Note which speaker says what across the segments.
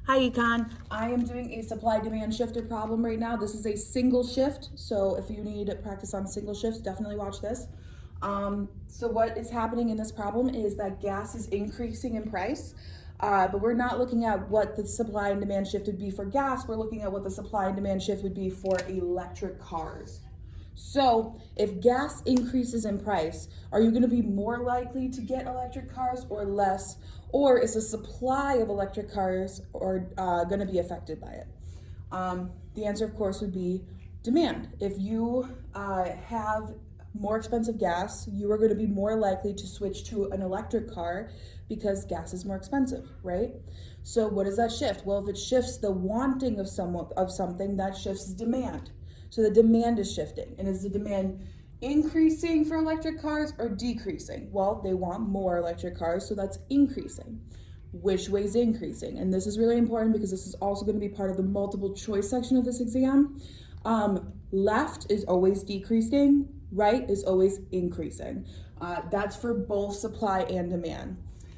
Speaker 1: Hi, Econ. I am doing a supply demand shifter problem right now. This is a single shift, so if you need practice on single shifts, definitely watch this. So what is happening in this problem is that gas is increasing in price, but we're not looking at what the supply and demand shift would be for gas. We're looking at what the supply and demand shift would be for electric cars. So if gas increases in price, are you going to be more likely to get electric cars or less? Or is the supply of electric cars going to be affected by it? The answer, of course, would be demand. If you have more expensive gas, you are going to be more likely to switch to an electric car because gas is more expensive, right? So what does that shift? Well, if it shifts the wanting of something, that shifts demand. So the demand is shifting. And is the demand increasing for electric cars or decreasing? Well, they want more electric cars, so that's increasing. Which way is increasing? And this is really important because this is also going to be part of the multiple choice section of this exam. Left is always decreasing, right is always increasing. That's for both supply and demand.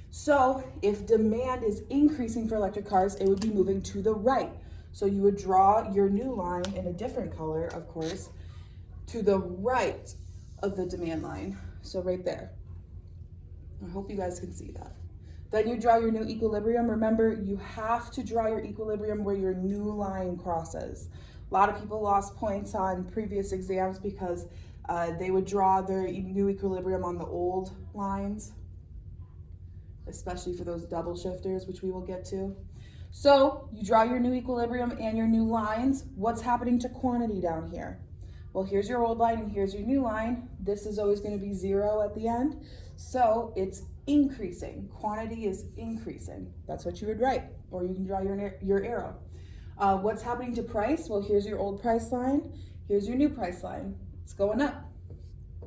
Speaker 1: So if demand is increasing for electric cars, it would be moving to the right. So you would draw your new line in a different color, of course, to the right of the demand line. So right there. I hope you guys can see that. Then you draw your new equilibrium. Remember, you have to draw your equilibrium where your new line crosses. A lot of people lost points on previous exams because they would draw their new equilibrium on the old lines, especially for those double shifters, which we will get to. So you draw your new equilibrium and your new lines. What's happening to quantity down here? Well, here's your old line and here's your new line. This is always going to be 0 at the end. So it's increasing. Quantity is increasing. That's what you would write. Or you can draw your arrow. What's happening to price? Well, here's your old price line. Here's your new price line. It's going up.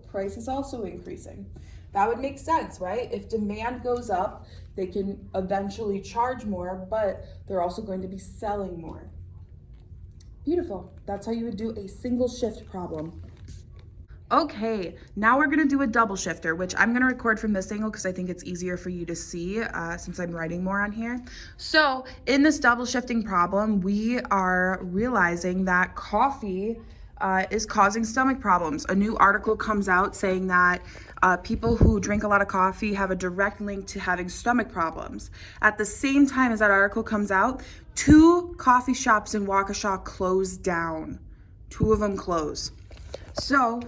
Speaker 1: Price is also increasing. That would make sense, right? If demand goes up, they can eventually charge more, but they're also going to be selling more. Beautiful. That's how you would do a single shift problem. Okay, now we're gonna do a double shifter, which I'm gonna record from this angle because I think it's easier for you to see since I'm writing more on here. So in this double shifting problem, we are realizing that coffee is causing stomach problems. A new article comes out saying that people who drink a lot of coffee have a direct link to having stomach problems. At the same time as that article comes out, 2 coffee shops in Waukesha closed down. 2 of them close. So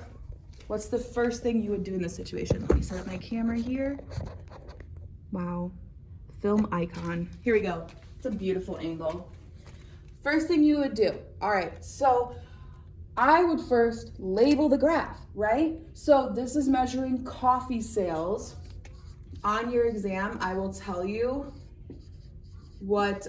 Speaker 1: what's the first thing you would do in this situation? Let me set up my camera here. Wow, film icon. Here we go. It's a beautiful angle. First thing you would do. All right, so I would first label the graph, right? So this is measuring coffee sales. On your exam, I will tell you what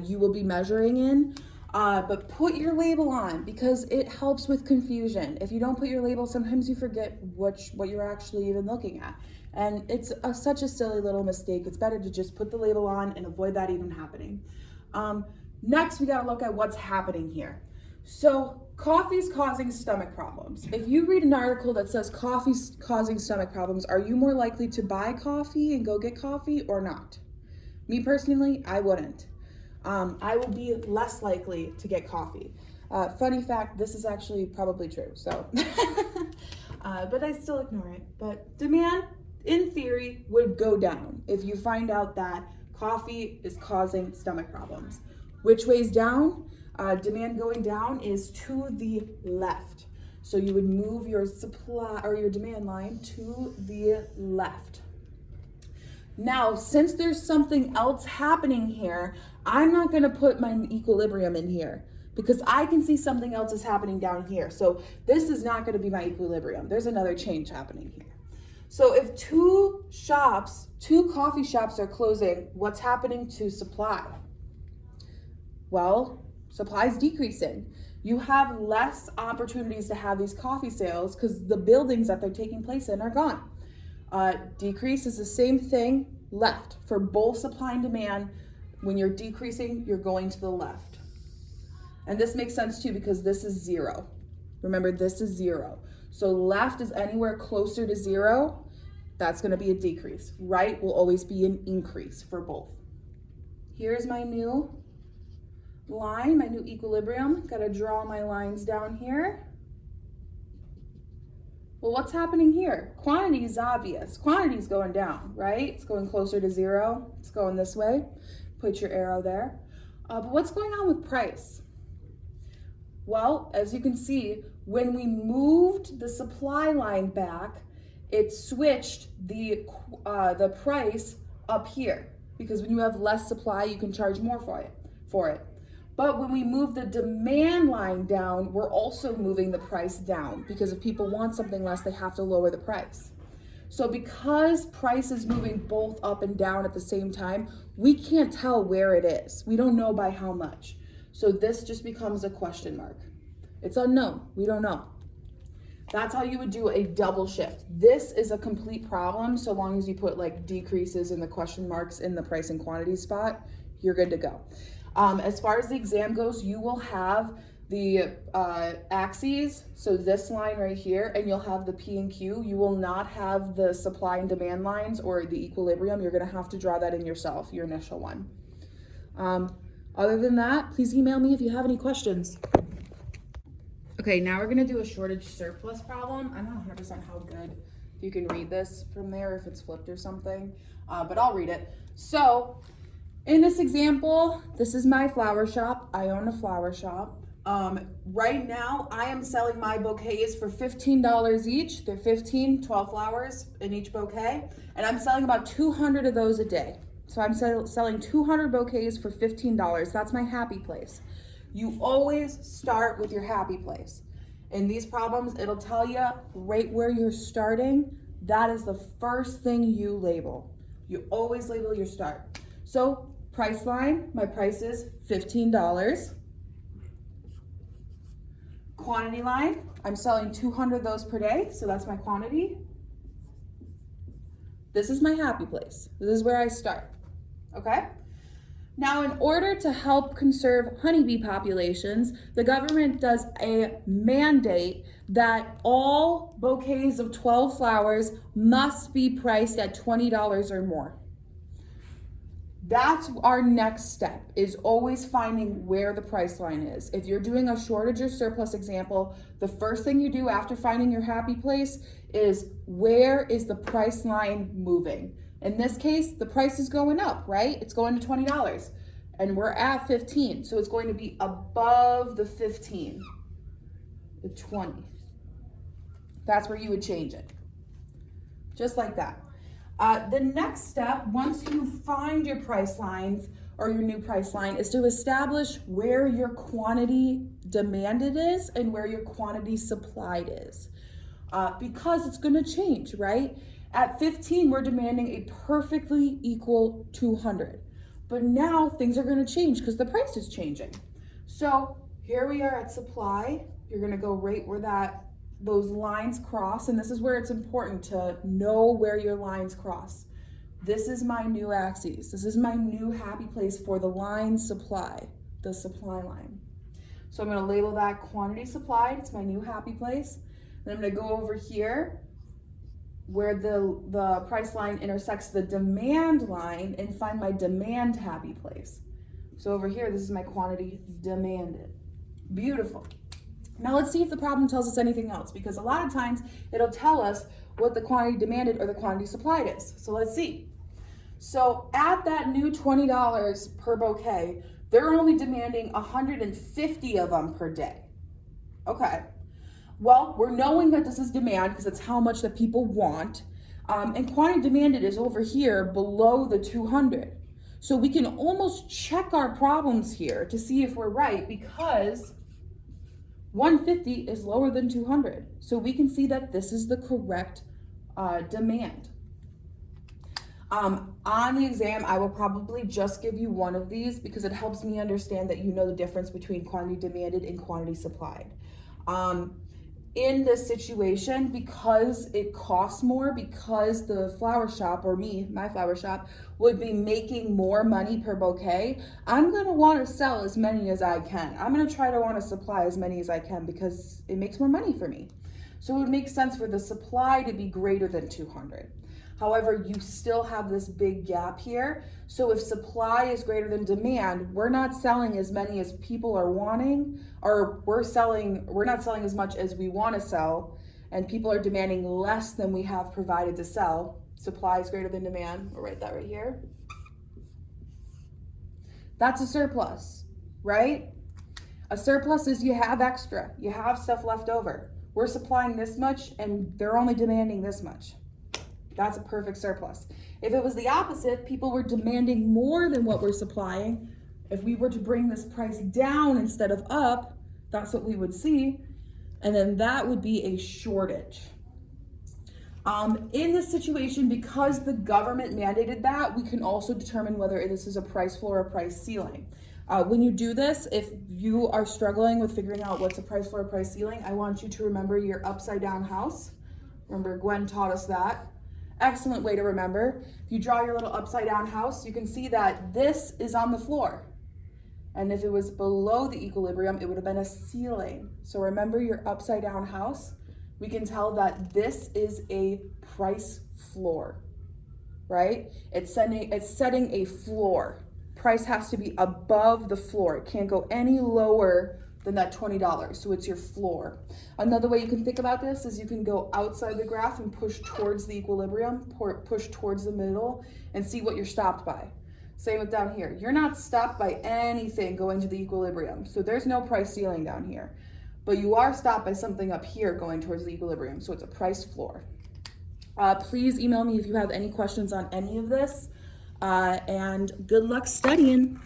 Speaker 1: you will be measuring in, but put your label on because it helps with confusion. If you don't put your label, sometimes you forget what you're actually even looking at. And it's such a silly little mistake. It's better to just put the label on and avoid that even happening. Next, we gotta look at what's happening here. So coffee's causing stomach problems. If you read an article that says coffee's causing stomach problems, are you more likely to buy coffee and go get coffee or not? Me personally, I wouldn't. I would be less likely to get coffee. Funny fact, this is actually probably true, so. But I still ignore it. But demand, in theory, would go down if you find out that coffee is causing stomach problems. Which way's down? Demand going down is to the left. So you would move your supply or your demand line to the left. Now, since there's something else happening here, I'm not gonna put my equilibrium in here because I can see something else is happening down here. So this is not gonna be my equilibrium. There's another change happening here. So if 2 coffee shops are closing, what's happening to supply? Well, supply is decreasing. You have less opportunities to have these coffee sales because the buildings that they're taking place in are gone. Decrease is the same thing left for both supply and demand. When you're decreasing, you're going to the left. And this makes sense too because this is 0. Remember, this is 0. So left is anywhere closer to 0. That's going to be a decrease. Right will always be an increase for both. Here's my new line, my new equilibrium. Gotta draw my lines down here. Well, what's happening here? Quantity is obvious. Quantity is going down, right? It's going closer to zero. It's going this way. Put your arrow there. But what's going on with price? Well, as you can see, when we moved the supply line back, it switched the price up here, because when you have less supply, you can charge more for it. But when we move the demand line down, we're also moving the price down, because if people want something less, they have to lower the price. So because price is moving both up and down at the same time, we can't tell where it is. We don't know by how much. So this just becomes a question mark. It's unknown. We don't know. That's how you would do a double shift. This is a complete problem. So long as you put like decreases in the question marks in the price and quantity spot, you're good to go. As far as the exam goes, you will have the axes, so this line right here, and you'll have the P and Q. You will not have the supply and demand lines or the equilibrium. You're gonna have to draw that in yourself, your initial one. Other than that, please email me if you have any questions. Okay, now we're gonna do a shortage surplus problem. I'm not 100% how good you can read this from there, if it's flipped or something, but I'll read it. So, in this example, this is my flower shop. I own a flower shop. Right now, I am selling my bouquets for $15 each. They're 12 flowers in each bouquet, and I'm selling about 200 of those a day. So I'm selling 200 bouquets for $15. That's my happy place. You always start with your happy place. In these problems, it'll tell you right where you're starting. That is the first thing you label. You always label your start. So price line, my price is $15. Quantity line, I'm selling 200 of those per day, so that's my quantity. This is my happy place. This is where I start, okay? Now, in order to help conserve honeybee populations, the government does a mandate that all bouquets of 12 flowers must be priced at $20 or more. That's our next step, is always finding where the price line is. If you're doing a shortage or surplus example, the first thing you do after finding your happy place is, where is the price line moving? In this case, the price is going up, right? It's going to $20 and we're at 15. So it's going to be above the 15, the 20. That's where you would change it. Just like that. The next step, once you find your price lines or your new price line, is to establish where your quantity demanded is and where your quantity supplied is. Because it's gonna change, right? At 15, we're demanding a perfectly equal 200. But now things are gonna change because the price is changing. So here we are at supply. You're gonna go right where those lines cross, and this is where it's important to know where your lines cross. This is my new axis. This is my new happy place for the line supply, the supply line. So I'm gonna label that quantity supplied. It's my new happy place. Then I'm gonna go over here where the price line intersects the demand line and find my demand happy place. So over here, this is my quantity demanded. Beautiful. Now let's see if the problem tells us anything else, because a lot of times it'll tell us what the quantity demanded or the quantity supplied is. So let's see. So at that new $20 per bouquet, they're only demanding 150 of them per day. Okay. Well, we're knowing that this is demand because it's how much that people want. And quantity demanded is over here below the 200. So we can almost check our problems here to see if we're right, because 150 is lower than 200. So we can see that this is the correct demand. On the exam, I will probably just give you one of these because it helps me understand that you know the difference between quantity demanded and quantity supplied. In this situation, because it costs more, because the flower shop, or my flower shop, would be making more money per bouquet, I'm gonna wanna sell as many as I can. I'm gonna try to wanna supply as many as I can because it makes more money for me. So it would make sense for the supply to be greater than 200. However, you still have this big gap here. So if supply is greater than demand, we're not selling as many as people are wanting, or we're not selling as much as we want to sell, and people are demanding less than we have provided to sell. Supply is greater than demand. We'll write that right here. That's a surplus, right? A surplus is you have extra, you have stuff left over. We're supplying this much and they're only demanding this much. That's a perfect surplus. If it was the opposite, people were demanding more than what we're supplying, if we were to bring this price down instead of up, that's what we would see. And then that would be a shortage. In this situation, because the government mandated that, we can also determine whether this is a price floor or a price ceiling. When you do this, if you are struggling with figuring out what's a price floor or price ceiling, I want you to remember your upside down house. Remember, Gwen taught us that. Excellent way to remember. If you draw your little upside down house, you can see that this is on the floor. And if it was below the equilibrium, it would have been a ceiling. So remember your upside down house. We can tell that this is a price floor, right? It's setting a floor. Price has to be above the floor. It can't go any lower than that $20. So it's your floor. Another way you can think about this is you can go outside the graph and push towards the equilibrium, push towards the middle, and see what you're stopped by. Same with down here. You're not stopped by anything going to the equilibrium. So there's no price ceiling down here. But you are stopped by something up here going towards the equilibrium. So it's a price floor. Please email me if you have any questions on any of this. And good luck studying.